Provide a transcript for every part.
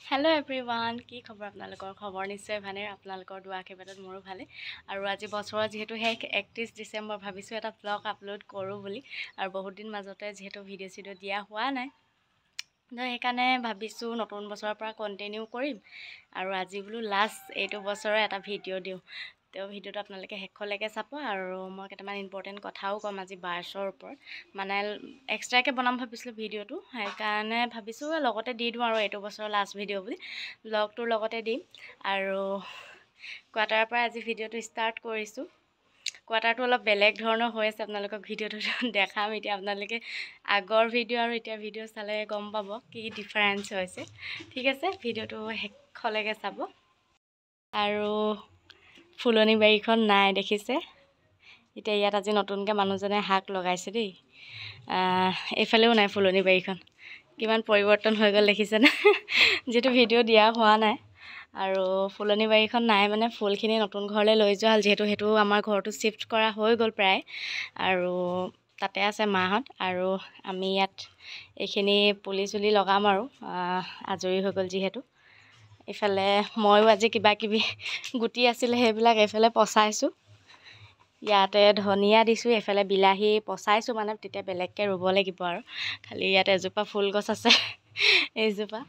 Hello' everyone, কি খবৰ আপোনালোকৰ? খবৰ নিশ্চয় ভালে, আপোনালোকৰ দুৱা আশীৰ্বাদত মোৰো ভালে। আৰু আজি বছৰৰ যিহেতু শেষ 31 ডিচেম্বৰ, ভাবিছোঁ এটা ব্লগ আপলোড কৰোঁ বুলি। আৰু বহুত দিন মাজতে যিহেতু ভিডিঅ' দিয়া হোৱা নাই, সেইকাৰণে ভাবিছোঁ নতুন বছৰৰ পৰা কণ্টিনিউ কৰিম। আৰু আজি বোলো লাষ্ট এইটো বছৰৰ এটা ভিডিঅ' দিওঁ। ভিডিঅ'টো আপোনালোকে শেষলৈকে চাব। আৰু মই কেইটামান ইম্পৰ্টেণ্ট কথাও ক'ম আজি বাৰ্চৰ ওপৰত, মানে এক্সট্ৰাকৈ বনাম ভাবিছিলোঁ ভিডিঅ'টো, সেইকাৰণে ভাবিছোঁ লগতে দি দিওঁ আৰু এইটো বছৰৰ লাষ্ট ভিডিঅ' বুলি ব্লগটোৰ লগতে দিম। আৰু কোৱাৰ্টাৰৰ পৰা আজি ভিডিঅ'টো ষ্টাৰ্ট কৰিছোঁ। কোৱাৰ্টাৰটো অলপ বেলেগ ধৰণৰ হৈ আছে, আপোনালোকক ভিডিঅ'টো দেখাম এতিয়া। আপোনালোকে আগৰ ভিডিঅ' আৰু এতিয়া ভিডিঅ' চালে গম পাব কি ডিফাৰেঞ্চ হৈছে। ঠিক আছে, ভিডিঅ'টো শেষলৈকে চাব। আৰু ফুলনি বাৰীখন নাই দেখিছে, এতিয়া ইয়াত আজি নতুনকৈ মানুহজনে শাক লগাইছে দেই। এইফালেও নাই ফুলনি বাৰীখন, কিমান পৰিৱৰ্তন হৈ গ'ল দেখিছেনে? যিহেতু ভিডিঅ' দিয়া হোৱা নাই। আৰু ফুলনি বাৰীখন নাই মানে ফুলখিনি নতুন ঘৰলৈ লৈ যোৱা হ'ল, যিহেতু সেইটো আমাৰ ঘৰটো শ্বিফ্ট কৰা হৈ গ'ল প্ৰায়। আৰু তাতে আছে মাহঁত, আৰু আমি ইয়াত এইখিনি পুলি চুলি লগাম আৰু আজৰি হৈ গ'ল যিহেতু। এইফালে ময়ো আজি কিবা কিবি গুটি আছিলে সেইবিলাক এইফালে পচাইছোঁ। ইয়াতে ধনিয়া দিছোঁ, এইফালে বিলাহী পচাইছোঁ, মানে তেতিয়া বেলেগকৈ ৰুব লাগিব আৰু। খালি ইয়াত এজোপা ফুল গছ আছে, এইজোপা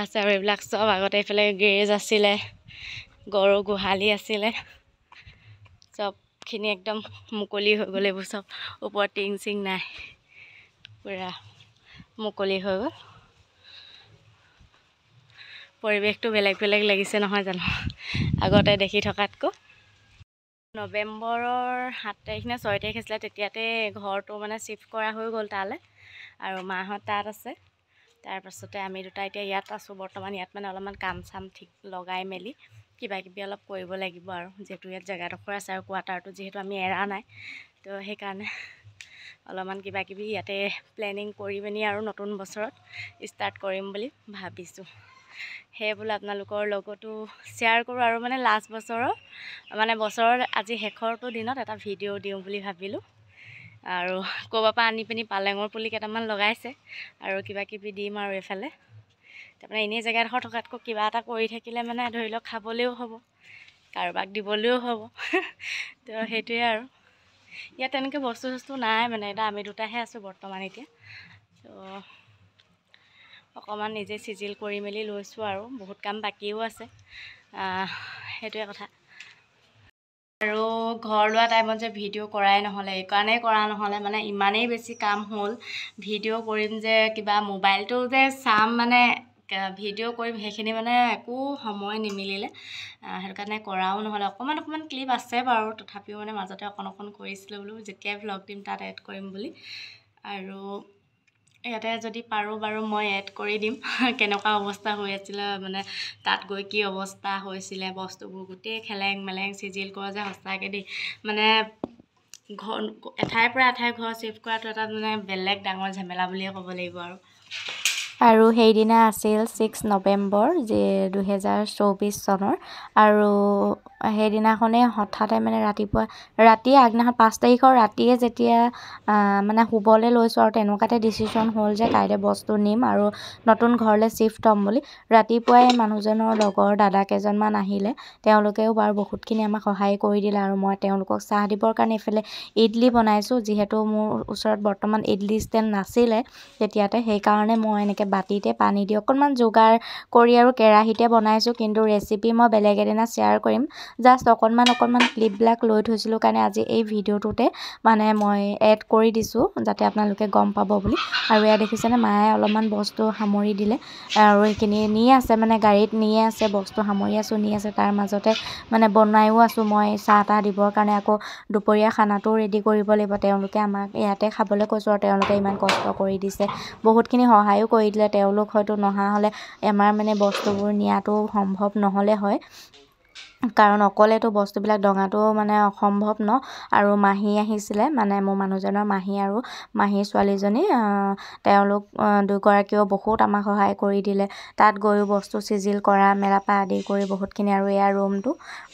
আছে। আৰু এইবিলাক চব আগতে এইফালে গেৰেজ আছিলে, গৰু গোহালি আছিলে, চবখিনি একদম মুকলি হৈ গ'ল। এইবোৰ চব ওপৰত টিং চিং নাই, পূৰা মুকলি হৈ গ'ল। পৰিৱেশটো বেলেগ বেলেগ লাগিছে নহয় জানো আগতে দেখি থকাতকৈ। নৱেম্বৰৰ 7 তাৰিখ নে 6 তাৰিখ আছিলে, তেতিয়াতে ঘৰটো মানে শ্বিফ্ট কৰা হৈ গ'ল তালৈ। আৰু মাহঁত তাত আছে, তাৰপাছতে আমি দুটা এতিয়া ইয়াত আছোঁ বৰ্তমান। ইয়াত মানে অলপমান কাম চাম ঠিক লগাই মেলি কিবা কিবি অলপ কৰিব লাগিব আৰু, যিহেতু ইয়াত জেগাডোখৰ আছে আৰু কোৱাৰ্টাৰটো যিহেতু আমি এৰা নাই, তো সেইকাৰণে অলপমান কিবা কিবি ইয়াতে প্লেনিং কৰি পিনি আৰু নতুন বছৰত ষ্টাৰ্ট কৰিম বুলি ভাবিছোঁ। সেয়ে বোলো আপোনালোকৰ লগতো শ্বেয়াৰ কৰোঁ, আৰু মানে লাষ্ট বছৰৰ মানে বছৰৰ আজি শেষৰটো দিনত এটা ভিডিঅ' দিওঁ বুলি ভাবিলোঁ। আৰু ক'ৰবাৰ পৰা আনি পিনি পালেঙৰ পুলি কেইটামান লগাইছে, আৰু কিবা কিবি দিম আৰু এইফালে। তাৰমানে এনেই জেগাডোখৰ থকাতকৈ কিবা এটা কৰি থাকিলে মানে ধৰি লওক খাবলৈও হ'ব, কাৰোবাক দিবলৈও হ'ব। তো সেইটোৱে আৰু। ইয়াত তেনেকৈ বস্তু চস্তু নাই, মানে এতিয়া আমি দুটাহে আছোঁ বৰ্তমান এতিয়া। তো অকণমান নিজে চিজিল কৰি মেলি লৈছোঁ, আৰু বহুত কাম বাকীও আছে, সেইটোৱে কথা। আৰু ঘৰ লোৱা টাইমত যে ভিডিঅ' কৰাই নহ'লে, এইকাৰণেই কৰা নহ'লে, মানে ইমানেই বেছি কাম হ'ল। ভিডিঅ' কৰিম যে কিবা মোবাইলটো যে চাম, মানে ভিডিঅ' কৰিম, সেইখিনি মানে একো সময় নিমিলিলে, সেইটো কাৰণে কৰাও নহ'লে। অকণমান ক্লিপ আছে বাৰু, তথাপিও মানে মাজতে অকণ কৰিছিলোঁ বোলো যেতিয়াই ভ্লগ দিম তাত এড কৰিম বুলি। আৰু ইয়াতে যদি পাৰোঁ বাৰু মই এড কৰি দিম কেনেকুৱা অৱস্থা হৈ আছিলে, মানে তাত গৈ কি অৱস্থা হৈছিলে, বস্তুবোৰ গোটেই খেলেং মেলেং চিজিল কৰা যে সঁচাকৈ দেই। মানে ঘৰ এঠাইৰ পৰা এঠাইৰ ঘৰ শ্বিফ্ট কৰাটো এটা মানে বেলেগ ডাঙৰ ঝেমেলা বুলিয়ে ক'ব লাগিব আৰু সেইদিনা আছিল 6 নৱেম্বৰ 2024 চনৰ। আৰু সেইদিনাখনেই হঠাতে মানে ৰাতিয়ে আগদিনাখন 5 তাৰিখৰ ৰাতিয়ে যেতিয়া মানে শুবলৈ লৈছোঁ, আৰু তেনেকুৱাতে ডিচিশ্যন হ'ল যে কাইলৈ বস্তু নিম আৰু নতুন ঘৰলৈ শ্বিফ্ট হ'ম বুলি। ৰাতিপুৱাই মানুহজনৰ লগৰ দাদা কেইজনমান আহিলে, তেওঁলোকেও বাৰু বহুতখিনি আমাক সহায় কৰি দিলে। আৰু মই তেওঁলোকক চাহ দিবৰ কাৰণে এইফালে ইডলি বনাইছোঁ, যিহেতু মোৰ ওচৰত বৰ্তমান ইডলি ষ্টেণ্ড নাছিলে তেতিয়াতে, সেইকাৰণে মই এনেকৈ বাতিতে পানী দি অকণমান যোগাৰ কৰি আৰু কেৰাহীতে বনাইছোঁ। কিন্তু ৰেচিপি মই বেলেগ এদিনা শ্বেয়াৰ কৰিম, জাষ্ট অকণমান ক্লিপবিলাক লৈ থৈছিলোঁ কাৰণে আজি এই ভিডিঅ'টোতে মানে মই এড কৰি দিছোঁ, যাতে আপোনালোকে গম পাব বুলি। আৰু এয়া দেখিছেনে, মায়ে অলপমান বস্তু সামৰি দিলে, আৰু সেইখিনি নিয়ে আছে, মানে গাড়ীত নিয়ে আছে, বস্তু সামৰি আছোঁ নি আছে। তাৰ মাজতে মানে বনায়ো আছোঁ মই চাহ তাহ দিবৰ কাৰণে। আকৌ দুপৰীয়া খানাটোও ৰেডি কৰিব লাগিব, তেওঁলোকে আমাক ইয়াতে খাবলৈ কৈছোঁ, আৰু তেওঁলোকে ইমান কষ্ট কৰি দিছে, বহুতখিনি সহায়ো কৰি দিলে। তেওঁলোক হয়তো নহা হ'লে আমাৰ মানে বস্তুবোৰ নিয়াটো সম্ভৱ নহ'লে হয়। কাৰণ অকলেতো বস্তুবিলাক দঙাটো মানে অসম্ভৱ ন। আৰু মাহী আহিছিলে, মানে মোৰ মানুহজনৰ মাহী আৰু মাহীৰ ছোৱালীজনী, তেওঁলোক দুগৰাকীয়েও বহুত আমাক সহায় কৰি দিলে। তাত গৈও বস্তু চিজিল কৰা মেলাৰ পৰা আদি কৰি বহুতখিনি, আৰু এয়া ৰুমটো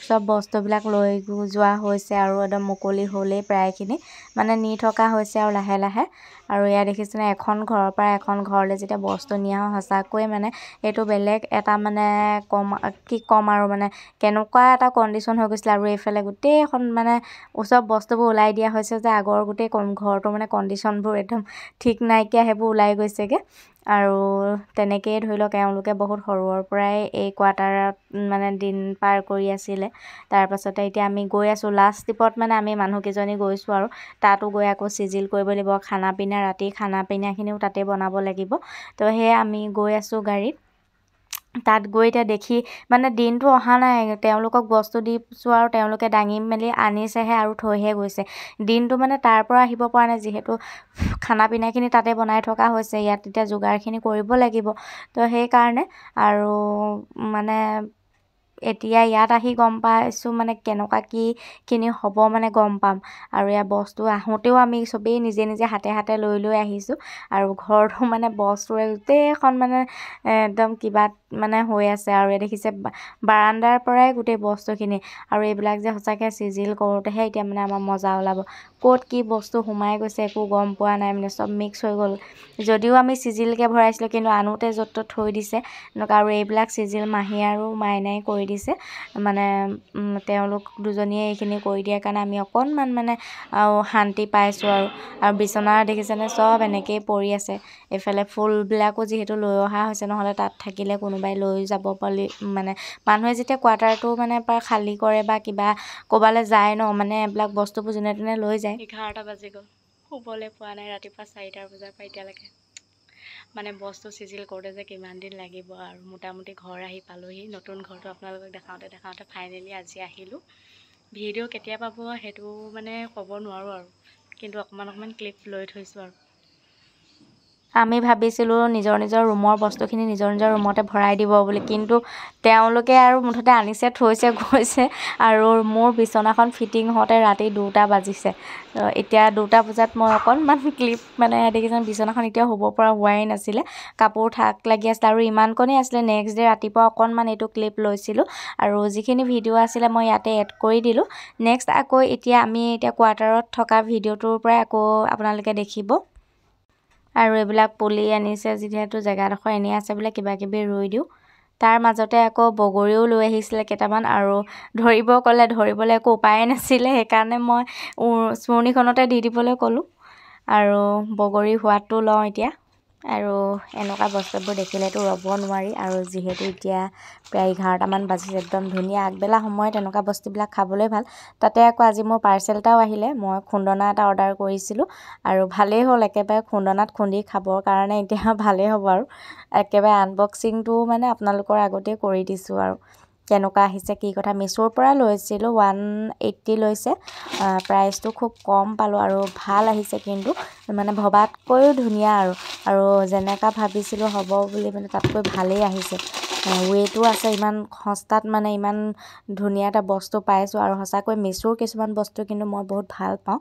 চব বস্তুবিলাক লৈ যোৱা হৈছে আৰু একদম মুকলি হ'লেই প্ৰায়খিনি, মানে নি থকা হৈছে আৰু লাহে লাহে। আৰু এয়া দেখিছেনে, এখন ঘৰৰ পৰা এখন ঘৰলৈ যেতিয়া বস্তু নিয়া হয়, সঁচাকৈ মানে এইটো বেলেগ এটা মানে কি ক'ম আৰু মানে কেনেকুৱা এটা কণ্ডিশ্যন হৈ গৈছিলে। আৰু এইফালে গোটেইখন মানে চব বস্তুবোৰ ওলাই দিয়া হৈছে যে, আগৰ গোটেই ঘৰটো মানে কণ্ডিশ্যনবোৰ একদম ঠিক নাইকিয়া, সেইবোৰ ওলাই গৈছেগৈ। আৰু তেনেকেই ধৰি লওক এওঁলোকে বহুত সৰুৰ পৰাই এই কোৱাৰ্টাৰত মানে দিন পাৰ কৰি আছিলে। তাৰপাছতে এতিয়া আমি গৈ আছোঁ লাষ্ট ট্ৰিপত, মানে আমি মানুহকেইজনী গৈছোঁ আৰু তাতো গৈ আকৌ চিজিল কৰিব লাগিব, খানা পিনা, ৰাতি খানা পিনাখিনিও তাতে বনাব লাগিব। তো সেয়ে আমি গৈ আছোঁ গাড়ীত। তাত গৈ এতিয়া দেখি মানে দিনটো অহা নাই, তেওঁলোকক বস্তু দিছোঁ আৰু তেওঁলোকে দাঙি মেলি আনিছেহে আৰু থৈহে গৈছে। দিনটো মানে তাৰ পৰা আহিব পৰা নাই, যিহেতু খানা পিনাখিনি তাতে বনাই থকা হৈছে, ইয়াত এতিয়া যোগাৰখিনি কৰিব লাগিব। তো সেইকাৰণে আৰু মানে এতিয়া ইয়াত আহি গম পাইছোঁ মানে কেনেকুৱা কিখিনি হ'ব, মানে গম পাম। আৰু ইয়াত বস্তু আহোঁতেও আমি চবেই নিজে নিজে হাতে হাতে লৈ লৈ আহিছোঁ। আৰু ঘৰটো মানে বস্তুৰে গোটেইখন মানে একদম কিবা মানে হৈ আছে। আৰু এই দেখিছে বাৰাণ্ডাৰ পৰাই গোটেই বস্তুখিনি, আৰু এইবিলাক যে সঁচাকৈ চিজিল কৰোঁতেহে এতিয়া মানে আমাৰ মজা ওলাব। ক'ত কি বস্তু সোমাই গৈছে একো গম পোৱা নাই, মানে চব মিক্স হৈ গ'ল। যদিও আমি চিজিলকৈ ভৰাইছিলোঁ, কিন্তু আনোতে য'ত ত'ত থৈ দিছে এনেকুৱা। আৰু এইবিলাক চিজিল মাহী আৰু মাইনাই কৰি দিছে, মানে তেওঁলোক দুজনীয়ে এইখিনি কৰি দিয়াৰ কাৰণে আমি অকণমান মানে আৰু শান্তি পাইছোঁ। আৰু বিচনা দেখিছেনে, চব এনেকৈয়ে পৰি আছে। এইফালে ফুলবিলাকো যিহেতু লৈ অহা হৈছে, নহ'লে তাত থাকিলে কোনোবাই লৈ যাব বুলি, মানে মানুহে যেতিয়া কোৱাৰ্টাৰটো মানে খালী কৰে বা কিবা ক'ৰবালৈ যায় ন, মানে এইবিলাক বস্তুবোৰ যোনে তোনে লৈ যায়। 11টা বাজি গ'ল, শুবলৈ পোৱা নাই ৰাতিপুৱা 4টা বজাৰ পৰা এতিয়ালৈকে। মানে বস্তু চিজিল কৰোঁতে যে কিমান দিন লাগিব, আৰু মোটামুটি ঘৰ আহি পালোহি। নতুন ঘৰটো আপোনালোকক দেখাওঁতে দেখাওঁতে ফাইনেলি আজি আহিলোঁ। ভিডিঅ' কেতিয়া পাব সেইটো মানে ক'ব নোৱাৰোঁ আৰু, কিন্তু অকণমান ক্লিপ লৈ থৈছোঁ আৰু। আমি ভাবিছিলোঁ নিজৰ নিজৰ ৰুমৰ বস্তুখিনি নিজৰ নিজৰ ৰুমতে ভৰাই দিব বুলি, কিন্তু তেওঁলোকে আৰু মুঠতে আনিছে, থৈছে, গৈছে। আৰু মোৰ বিচনাখন ফিটিং হওঁতে ৰাতি 2টা বাজিছে। এতিয়া 2টা বজাত মই অকণমান ক্লিপ মানে দেখিছোঁ, বিচনাখন এতিয়াও শুব পৰা হোৱাই নাছিলে, কাপোৰ থাক লাগি আছিলে আৰু ইমানকণেই আছিলে। নেক্সট ডে ৰাতিপুৱা অকণমান এইটো ক্লিপ লৈছিলোঁ, আৰু যিখিনি ভিডিঅ' আছিলে মই ইয়াতে এড কৰি দিলোঁ। নেক্সট আকৌ এতিয়া আমি কোৱাৰ্টাৰত থকা ভিডিঅ'টোৰ পৰাই আকৌ আপোনালোকে দেখিব। আৰু এইবিলাক পুলি আনিছে, যিহেতু জেগাডোখৰ এনেই আছে বোলে কিবা কিবি ৰুই দিওঁ। তাৰ মাজতে আকৌ বগৰীও লৈ আহিছিলে কেইটামান, আৰু ধৰিব ক'লে, ধৰিবলৈ একো উপায়ে নাছিলে, সেইকাৰণে মই চূৰ্ণিখনতে দি দিবলৈ ক'লোঁ। আৰু বগৰী সোৱাদটো লওঁ এতিয়া। আৰু এনেকুৱা বস্তুবোৰ দেখিলেতো ৰ'ব নোৱাৰি। আৰু যিহেতু এতিয়া প্ৰায় 11টামান বাজিছে, একদম ধুনীয়া আগবেলা সময়ত এনেকুৱা বস্তুবিলাক খাবলৈ ভাল। তাতে আকৌ আজি মোৰ পাৰ্চেল এটাও আহিলে, মই খুন্দনা এটা অৰ্ডাৰ কৰিছিলোঁ, আৰু ভালেই হ'ল। একেবাৰে খুন্দনাত খুন্দি খাবৰ কাৰণে এতিয়া ভালেই হ'ব। আৰু একেবাৰে আনবক্সিংটো মানে আপোনালোকৰ আগতেই কৰি দিছোঁ আৰু কেনেকুৱা আহিছে কি কথা। মিছ'ৰ পৰা লৈছিলোঁ, 180 লৈছে, প্ৰাইচটো খুব কম পালোঁ আৰু ভাল আহিছে, কিন্তু মানে ভবাতকৈও ধুনীয়া। আৰু যেনেকুৱা ভাবিছিলোঁ হ'ব বুলি, মানে তাতকৈ ভালেই আহিছে। ৱেটো আছে, ইমান সস্তাত মানে ইমান ধুনীয়া এটা বস্তু পাইছোঁ। আৰু সঁচাকৈ মিছ'ৰ কিছুমান বস্তু কিন্তু মই বহুত ভাল পাওঁ,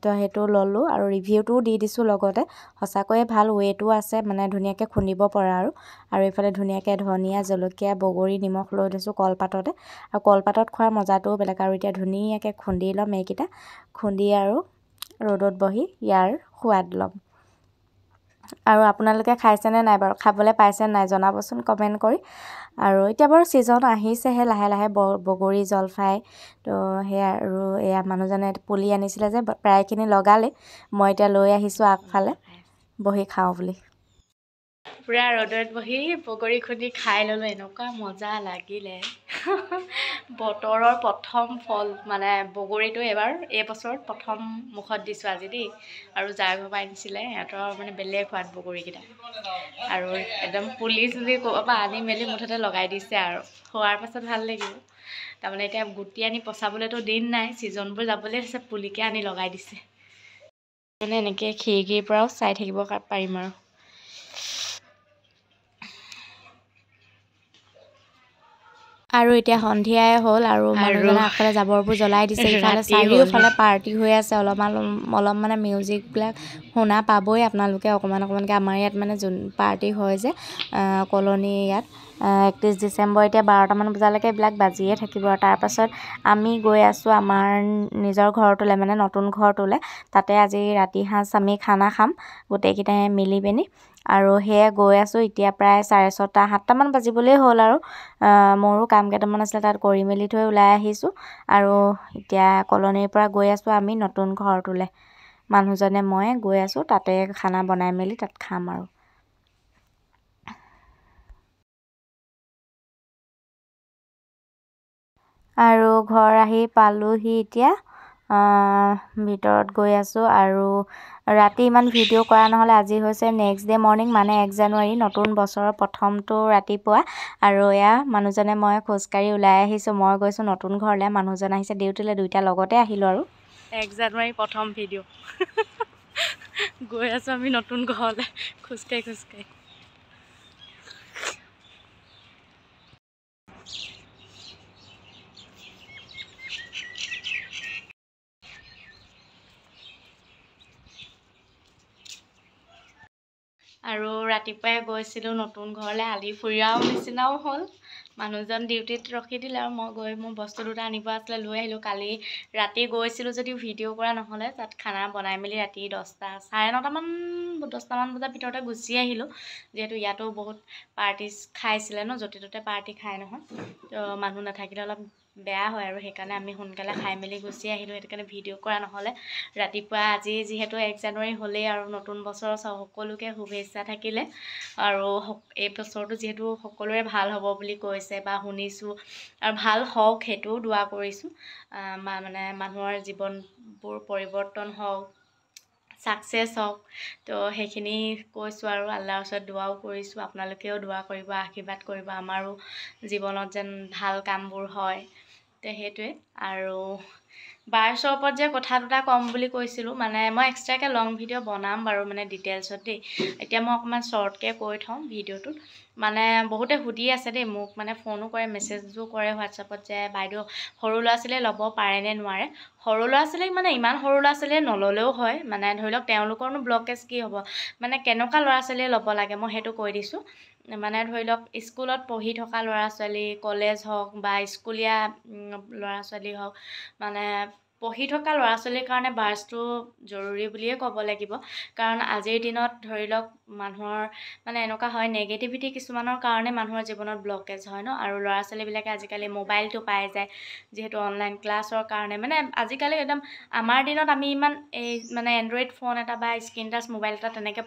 তো সেইটো ল'লোঁ। আৰু ৰিভিউটোও দি দিছোঁ লগতে, সঁচাকৈয়ে ভাল, ৱেটো আছে, মানে ধুনীয়াকৈ খুন্দিব পৰা। আৰু এইফালে ধুনীয়াকৈ ধনিয়া, জলকীয়া, বগৰী, নিমখ লৈ থৈছোঁ কলপাততে। আৰু কলপাতত খোৱাৰ মজাটোও বেলেগ। আৰু এতিয়া ধুনীয়াকৈ খুন্দি ল'ম এইকেইটা, খুন্দি আৰু ৰ'দত বহি ইয়াৰ সোৱাদ ল'ম। আৰু আপোনালোকে খাইছেনে নাই বাৰু, খাবলৈ পাইছে নাই জনাবচোন কমেণ্ট কৰি। আৰু এতিয়া বাৰু ছিজন আহিছেহে লাহে লাহে, বগৰী, জলফাই। তো সেয়া, আৰু এয়া মানুহজনে পুলি আনিছিলে যে প্ৰায়খিনি লগালে, মই এতিয়া লৈ আহিছোঁ আগফালে বহি খাওঁ বুলি। পূৰা ৰ'দত বহি বগৰী খুন্দি খাই ল'লোঁ, এনেকুৱা মজা লাগিলে। বতৰৰ প্ৰথম ফল মানে বগৰীটো এইবছৰত প্ৰথম মুখত দিছোঁ আজি দেই। আৰু যাৰ ঘৰৰ পৰা আনিছিলে সিহঁতৰ মানে বেলেগ সোৱাদ বগৰীকেইটা। আৰু একদম পুলি চুলি ক'ৰবাৰ পৰা আনি মেলি মুঠতে লগাই দিছে, আৰু খোৱাৰ পাছত ভাল লাগিব। তাৰমানে এতিয়া গুটি আনি পচাবলৈতো দিন নাই, ছিজনবোৰ যাবলৈ হৈছে, পুলিকে আনি লগাই দিছে। মানে এনেকৈ খিৰিকীৰ পৰাও চাই থাকিব পাৰিম। আৰু এতিয়া সন্ধিয়াই হ'ল আৰু মানুহজনে আগফালে জাবৰবোৰ জ্বলাই দিছে। ইফালে চাৰিওফালে পাৰ্টি হৈ আছে। অলপ মানে মিউজিকবিলাক শুনা পাবই আপোনালোকে অকণমানকৈ। আমাৰ ইয়াত মানে যোন পাৰ্টি হয় যে কলনী ইয়াত 31 ডিচেম্বৰ এতিয়া 12টামান বজালৈকে এইবিলাক বাজিয়ে থাকিব। আৰু তাৰপাছত আমি গৈ আছোঁ আমাৰ নিজৰ ঘৰটোলৈ, মানে নতুন ঘৰটোলৈ। তাতে আজি ৰাতি সাঁজ আমি খানা খাম গোটেইকেইটাই মিলি পিনি। আৰু সেয়ে গৈ আছোঁ। এতিয়া প্ৰায় 6:30 7টামান বাজিবলৈই হ'ল আৰু মোৰো কাম কেইটামান আছিলে তাত কৰি মেলি থৈ ওলাই আহিছোঁ। আৰু এতিয়া কলনীৰ পৰা গৈ আছোঁ আমি নতুন ঘৰটোলৈ। মানুহজনে মই গৈ আছোঁ, তাতে খানা বনাই মেলি তাত খাম আৰু। আৰু ঘৰ আহি পালোহি এতিয়া। ভিতৰত গৈ আছোঁ। আৰু ৰাতি ইমান ভিডিঅ' কৰা নহ'লে। আজি হৈছে নেক্সট ডে মৰ্ণিং, মানে 1 জানুৱাৰী, নতুন বছৰৰ প্ৰথমটো ৰাতিপুৱা। আৰু এয়া মানুহজনে মই খোজকাঢ়ি ওলাই আহিছোঁ। মই গৈছোঁ নতুন ঘৰলৈ, মানুহজন আহিছে ডিউটিলৈ, দুইটা লগতে আহিলোঁ। আৰু 1 জানুৱাৰী প্ৰথম ভিডিঅ' গৈ আছোঁ আমি নতুন ঘৰলৈ খোজকাঢ়ি। আৰু ৰাতিপুৱাই গৈছিলোঁ নতুন ঘৰলৈ, আলি ফুৰিয়াও নিচিনাও হ'ল। মানুহজন ডিউটিত ৰখি দিলে আৰু মই গৈ মোৰ বস্তু দুটা আনিব আছিলে, লৈ আহিলোঁ। কালি ৰাতি গৈছিলোঁ যদিও ভিডিঅ' কৰা নহ'লে। তাত খানা বনাই মেলি ৰাতি 10টামান বজাৰ ভিতৰতে গুচি আহিলোঁ। যিহেতু ইয়াতো বহুত পাৰ্টি খাইছিলে ন, য'তে ত'তে পাৰ্টি খাই নহয়, তো মানুহ নাথাকিলে অলপ বেয়া হয়। আৰু সেইকাৰণে আমি সোনকালে খাই মেলি গুচি আহিলোঁ। সেইটো কাৰণে ভিডিঅ' কৰা নহ'লে। ৰাতিপুৱা আজি যিহেতু 1 জানুৱাৰী হ'লেই আৰু নতুন বছৰৰ সকলোকে শুভেচ্ছা থাকিলে। আৰু এই বছৰটো যিহেতু সকলোৰে ভাল হ'ব বুলি কৈছে বা শুনিছোঁ, আৰু ভাল হওক সেইটোও দোৱা কৰিছোঁ। মানে মানুহৰ জীৱনবোৰ পৰিৱৰ্তন হওক, ছাকচেছ হওক, তো সেইখিনি কৈছোঁ। আৰু আল্লাহৰ ওচৰত দোৱাও কৰিছোঁ। আপোনালোকেও দোৱা কৰিব, আশীৰ্বাদ কৰিব, আমাৰো জীৱনত যেন ভাল কামবোৰ হয়। তো সেইটোৱে। আৰু বাৰ্চৰ ওপৰত যে কথা দুটা ক'ম বুলি কৈছিলোঁ, মানে মই এক্সট্ৰাকৈ লং ভিডিঅ' বনাম বাৰু, মানে ডিটেইলছত দেই। এতিয়া মই অকণমান শ্বৰ্টকৈ কৈ থওঁ ভিডিঅ'টোত। মানে বহুতে সুধি আছে দেই মোক, মানে ফোনো কৰে, মেছেজো কৰে হোৱাটছআপত যে বাইদেউ সৰু ল'ৰা ছোৱালীয়ে ল'ব পাৰে নে নোৱাৰে। সৰু ল'ৰা ছোৱালীক মানে ইমান সৰু ল'ৰা ছোৱালীয়ে নল'লেও হয়। মানে ধৰি লওক তেওঁলোকৰনো ব্লকেজ কি হ'ব, মানে কেনেকুৱা ল'ৰা ছোৱালীয়ে ল'ব লাগে মই সেইটো কৈ দিছোঁ। মানে ধৰি লওক স্কুলত পঢ়ি থকা ল'ৰা ছোৱালী, কলেজ হওক বা স্কুলীয়া ল'ৰা ছোৱালী হওক, মানে পঢ়ি থকা ল'ৰা ছোৱালীৰ কাৰণে বাৰ্চটো জৰুৰী বুলিয়ে ক'ব লাগিব। কাৰণ আজিৰ দিনত ধৰি লওক মানুহৰ মানে এনেকুৱা হয়, নেগেটিভিটি কিছুমানৰ কাৰণে মানুহৰ জীৱনত ব্লকেজ হয় ন। আৰু ল'ৰা ছোৱালীবিলাকে আজিকালি মোবাইলটো পাই যায়, যিহেতু অনলাইন ক্লাছৰ কাৰণে। মানে আজিকালি একদম আমাৰ দিনত আমি ইমান এই মানে এণ্ড্ৰইড ফোন এটা বা স্ক্ৰীন টাচ মোবাইল এটা তেনেকৈ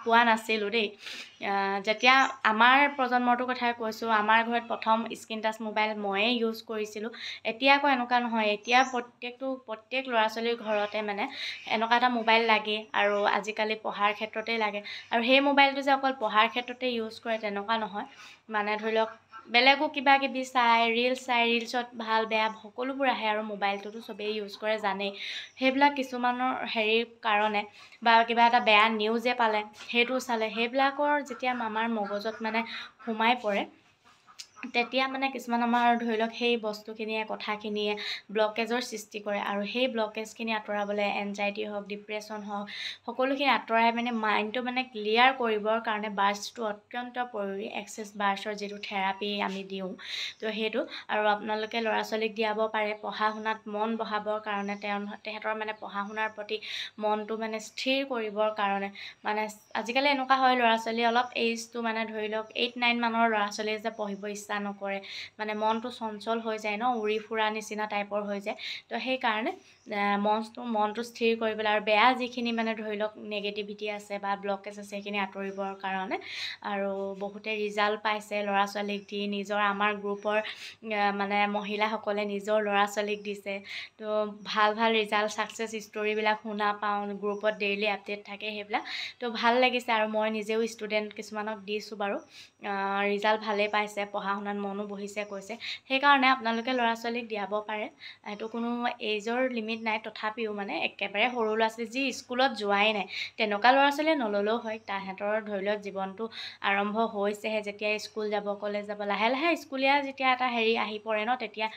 পোৱা নাছিলোঁ দেই। যেতিয়া আমাৰ প্ৰজন্মটোৰ কথাই কৈছোঁ, আমাৰ ঘৰত প্ৰথম স্ক্ৰীন টাচ মোবাইল ময়েই ইউজ কৰিছিলোঁ। এতিয়া আকৌ এনেকুৱা নহয়, এতিয়া প্ৰত্যেক ল'ৰা ছোৱালীৰ ঘৰতে মানে এনেকুৱা এটা মোবাইল লাগে। আৰু আজিকালি পঢ়াৰ ক্ষেত্ৰতেই লাগে। আৰু সেই মোবাইলটো যে অকল পঢ়াৰ ক্ষেত্ৰতে ইউজ কৰে তেনেকুৱা নহয়। মানে ধৰি লওক বেলেগো কিবা কিবি চাই, ৰিলছত ভাল বেয়া সকলোবোৰ আহে। আৰু মোবাইলটোতো চবেই ইউজ কৰে জানেই। সেইবিলাক কিছুমানৰ হেৰিৰ কাৰণে বা কিবা এটা বেয়া নিউজে পালে সেইটো চালে, সেইবিলাকৰ যেতিয়া আমাৰ মগজত মানে সোমাই পৰে, তেতিয়া মানে কিছুমান আমাৰ ধৰি লওক সেই বস্তুখিনিয়ে কথাখিনিয়ে ব্লকেজৰ সৃষ্টি কৰে। আৰু সেই ব্লকেজখিনি আঁতৰাবলৈ এনজাইটি হওক, ডিপ্ৰেশ্যন হওক, সকলোখিনি আঁতৰাই মানে মাইণ্ডটো মানে ক্লিয়াৰ কৰিবৰ কাৰণে বাৰ্চটো অত্যন্ত জৰুৰী। এক্সেছ বাৰ্চৰ যিটো থেৰাপি আমি দিওঁ, তো সেইটো। আৰু আপোনালোকে ল'ৰা ছোৱালীক দিয়াব পাৰে পঢ়া শুনাত মন বহাবৰ কাৰণে, তেহেঁতৰ মানে পঢ়া শুনাৰ প্ৰতি মনটো মানে স্থিৰ কৰিবৰ কাৰণে। মানে আজিকালি এনেকুৱা হয়, ল'ৰা ছোৱালী অলপ এইজটো মানে ধৰি লওক 8 9 মানৰ ল'ৰা ছোৱালীয়ে যে পঢ়িব ইচ্ছা নকৰে, মানে মনটো চঞ্চল হৈ যায় ন, উৰি ফুৰা নিচিনা টাইপৰ হৈ যায়। তো সেইকাৰণে মনটো স্থিৰ কৰিবলৈ আৰু বেয়া যিখিনি মানে ধৰি লওক নেগেটিভিটি আছে বা ব্লকেজ আছে সেইখিনি আঁতৰিবৰ কাৰণে। আৰু বহুতে ৰিজাল্ট পাইছে ল'ৰা ছোৱালীক দি, নিজৰ আমাৰ গ্ৰুপৰ মানে মহিলাসকলে নিজৰ ল'ৰা ছোৱালীক দিছে। তো ভাল ৰিজাল্ট, ছাকচেছ ষ্টৰিবিলাক শুনা পাওঁ, গ্ৰুপত ডেইলি আপডেট থাকে সেইবিলাক। তো ভাল লাগিছে। আৰু মই নিজেও ষ্টুডেণ্ট কিছুমানক দিছোঁ বাৰু, ৰিজাল্ট ভালেই পাইছে, পঢ়া শুনাত মনো বহিছে কৈছে। সেইকাৰণে আপোনালোকে ল'ৰা ছোৱালীক দিয়াব পাৰে। এইটো কোনো এইজৰ লিমিট নাই তথাপিও মানে একেবাৰে সৰু ল'ৰা ছোৱালী যি স্কুলত যোৱাই নাই তেনেকুৱা ল'ৰা ছোৱালীয়ে নল'লেও হয় তাহাঁতৰ ধৰি লওক জীৱনটো আৰম্ভ হৈছেহে যেতিয়া স্কুল যাব কলেজ যাব লাহে লাহে স্কুলীয়া যেতিয়া এটা হেৰি আহি পৰে ন তেতিয়া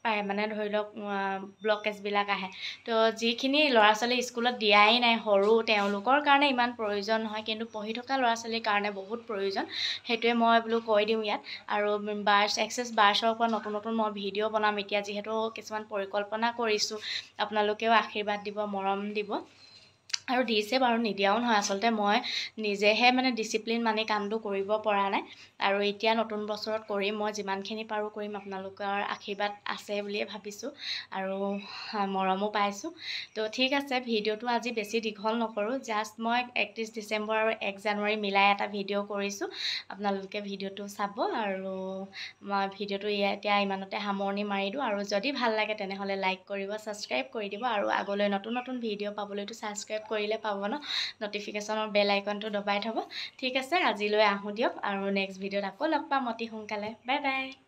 পায় মানে ধৰি লওক ব্লকেজবিলাক আহে তো যিখিনি ল'ৰা ছোৱালী স্কুলত দিয়াই নাই সৰু তেওঁলোকৰ কাৰণে ইমান প্ৰয়োজন নহয় কিন্তু পঢ়ি থকা ল'ৰা ছোৱালীৰ কাৰণে বহুত প্ৰয়োজন সেইটোৱে মই বোলো কৈ দিওঁ ইয়াত আৰু বাৰ্ছ এক্সেছ বাৰ্ছৰ ওপৰত নতুন নতুন মই ভিডিঅ' বনাম এতিয়া যিহেতু কিছুমান পৰিকল্পনা কৰিছোঁ আপোনালোকেও আশীৰ্বাদ দিব মৰম দিব আৰু দিছে বাৰু নিদিয়াও নহয় আচলতে মই নিজেহে মানে ডিচিপ্লিন মানি কামটো কৰিব পৰা নাই আৰু এতিয়া নতুন বছৰত কৰিম মই যিমানখিনি পাৰোঁ কৰিম আপোনালোকৰ আশীৰ্বাদ আছে বুলিয়ে ভাবিছোঁ আৰু মৰমো পাইছোঁ তো ঠিক আছে ভিডিঅ'টো আজি বেছি দীঘল নকৰোঁ জাষ্ট মই 31 ডিচেম্বৰ আৰু 1 জানুৱাৰী মিলাই এটা ভিডিঅ' কৰিছোঁ আপোনালোকে ভিডিঅ'টো চাব আৰু মই ভিডিঅ'টো এতিয়া ইমানতে সামৰণি মাৰি দিওঁ আৰু যদি ভাল লাগে তেনেহ'লে লাইক কৰিব ছাবস্ক্ৰাইব কৰি দিব আৰু আগলৈ নতুন নতুন ভিডিঅ' পাবলৈতো ছাবস্ক্ৰাইব কৰিলে পাব ন ন'টিফিকেশ্যনৰ বেল আইকনটো দবাই থ'ব ঠিক আছে আজিলৈ আহোঁ দিয়ক আৰু নেক্সট ভিডিঅ'ত আকৌ লগ পাম অতি সোনকালে বাই বাই